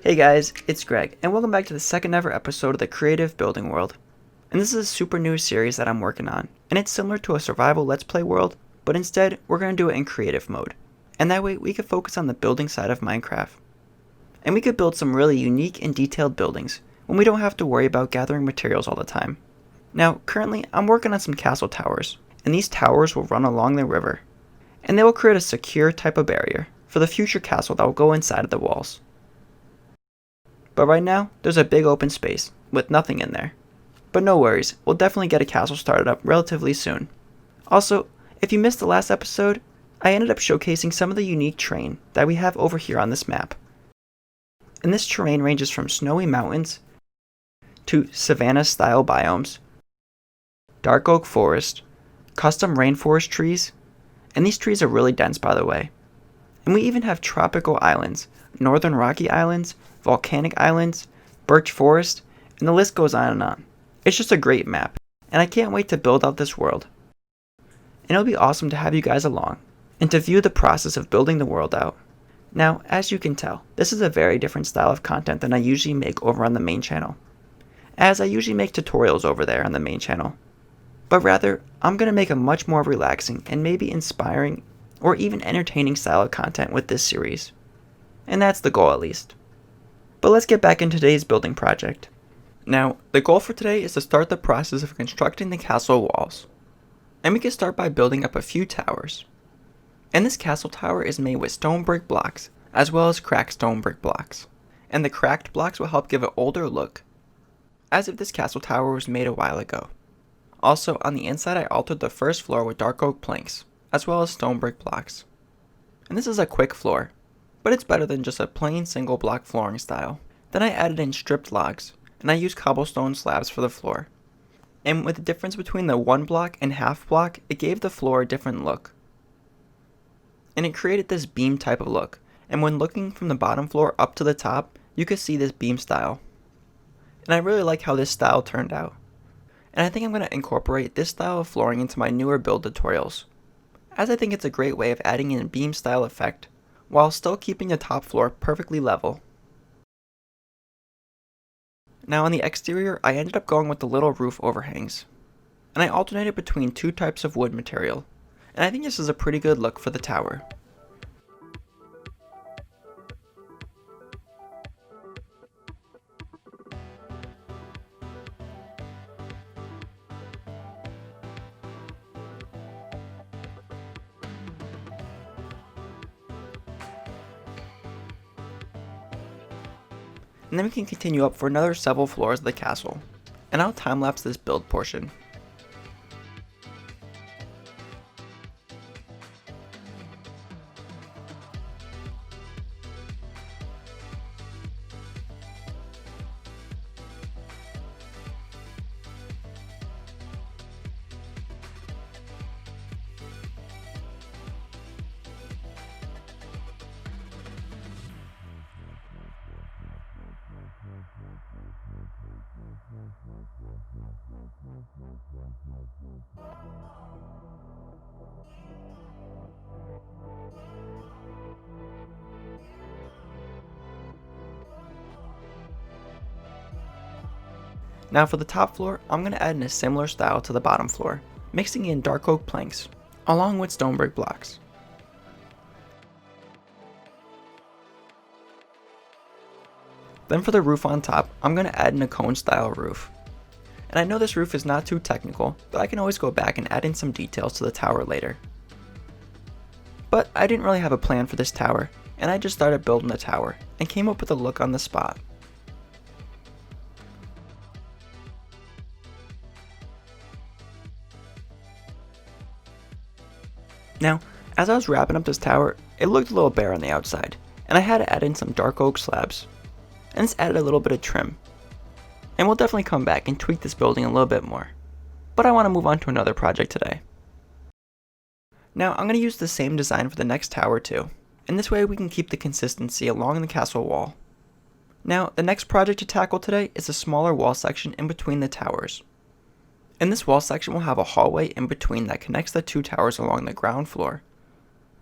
Hey guys, it's Greg, and welcome back to the second ever episode of the Creative Building World. And this is a super new series that I'm working on, and it's similar to a survival let's play world, but instead we're going to do it in creative mode. And that way we could focus on the building side of Minecraft. And we could build some really unique and detailed buildings, when we don't have to worry about gathering materials all the time. Now, currently I'm working on some castle towers, and these towers will run along the river. And they will create a secure type of barrier for the future castle that will go inside of the walls. But right now, there's a big open space, with nothing in there. But no worries, we'll definitely get a castle started up relatively soon. Also, if you missed the last episode, I ended up showcasing some of the unique terrain that we have over here on this map. And this terrain ranges from snowy mountains, to savanna-style biomes, dark oak forest, custom rainforest trees, and these trees are really dense by the way. And we even have tropical islands, northern rocky islands, volcanic islands, birch forest, and the list goes on and on. It's just a great map, and I can't wait to build out this world. And it'll be awesome to have you guys along, and to view the process of building the world out. Now, as you can tell, this is a very different style of content than I usually make over on the main channel, as I usually make tutorials over there on the main channel. But rather, I'm going to make a much more relaxing and maybe inspiring or even entertaining style of content with this series. And that's the goal at least. But let's get back into today's building project. Now, the goal for today is to start the process of constructing the castle walls. And we can start by building up a few towers. And this castle tower is made with stone brick blocks, as well as cracked stone brick blocks. And the cracked blocks will help give an older look, as if this castle tower was made a while ago. Also, on the inside I altered the first floor with dark oak planks, as well as stone brick blocks. And this is a quick floor, but it's better than just a plain single block flooring style. Then I added in stripped logs, and I used cobblestone slabs for the floor. And with the difference between the 1 block and half block, it gave the floor a different look. And it created this beam type of look, and when looking from the bottom floor up to the top, you could see this beam style. And I really like how this style turned out. And I think I'm going to incorporate this style of flooring into my newer build tutorials, as I think it's a great way of adding in a beam style effect, while still keeping the top floor perfectly level. Now on the exterior, I ended up going with the little roof overhangs, and I alternated between 2 types of wood material, and I think this is a pretty good look for the tower. And then we can continue up for another several floors of the castle, and I'll time-lapse this build portion. Now for the top floor, I'm going to add in a similar style to the bottom floor, mixing in dark oak planks, along with stone brick blocks. Then for the roof on top, I'm going to add in a cone style roof. And I know this roof is not too technical, but I can always go back and add in some details to the tower later. But I didn't really have a plan for this tower, and I just started building the tower, and came up with a look on the spot. Now, as I was wrapping up this tower, it looked a little bare on the outside, and I had to add in some dark oak slabs. And this added a little bit of trim. And we'll definitely come back and tweak this building a little bit more. But I want to move on to another project today. Now, I'm going to use the same design for the next tower too, and this way we can keep the consistency along the castle wall. Now, the next project to tackle today is a smaller wall section in between the towers. And this wall section will have a hallway in between that connects the 2 towers along the ground floor,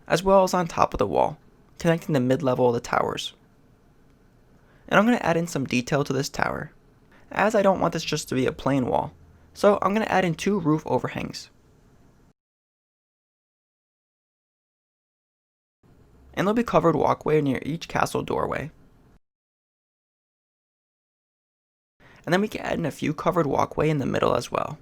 as well as on top of the wall, connecting the mid-level of the towers. And I'm going to add in some detail to this tower, as I don't want this just to be a plain wall. So I'm going to add in 2 roof overhangs. And there'll be covered walkway near each castle doorway. And then we can add in a few covered walkway in the middle as well.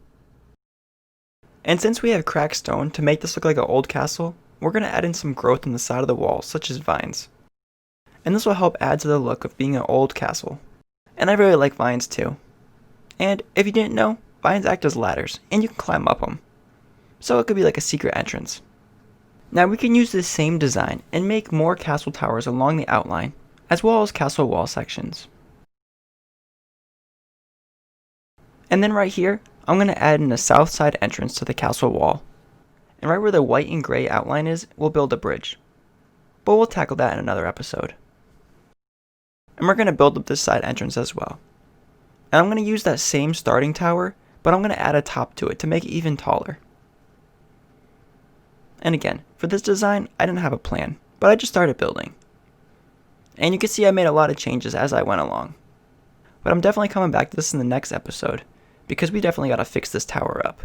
And since we have cracked stone to make this look like an old castle, we're going to add in some growth on the side of the wall, such as vines. And this will help add to the look of being an old castle. And I really like vines too. And if you didn't know, vines act as ladders, and you can climb up them. So it could be like a secret entrance. Now we can use this same design and make more castle towers along the outline, as well as castle wall sections. And then right here, I'm going to add in a south side entrance to the castle wall. And right where the white and gray outline is, we'll build a bridge. But we'll tackle that in another episode. And we're going to build up this side entrance as well. And I'm going to use that same starting tower, but I'm going to add a top to it to make it even taller. And again, for this design, I didn't have a plan, but I just started building. And you can see I made a lot of changes as I went along. But I'm definitely coming back to this in the next episode, because we definitely got to fix this tower up.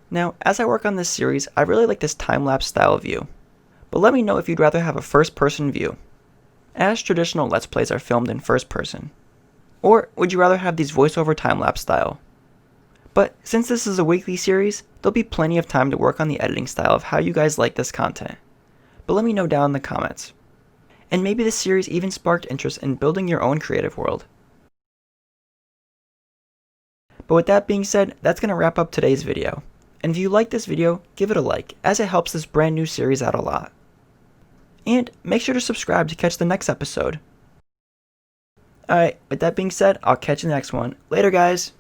Now, as I work on this series, I really like this time-lapse style view. But let me know if you'd rather have a first-person view, as traditional Let's Plays are filmed in first person. Or would you rather have these voiceover time-lapse style? But since this is a weekly series, there'll be plenty of time to work on the editing style of how you guys like this content. But let me know down in the comments. And maybe this series even sparked interest in building your own creative world. But with that being said, that's going to wrap up today's video. And if you like this video, give it a like, as it helps this brand new series out a lot. And make sure to subscribe to catch the next episode. Alright, with that being said, I'll catch you in the next one. Later, guys!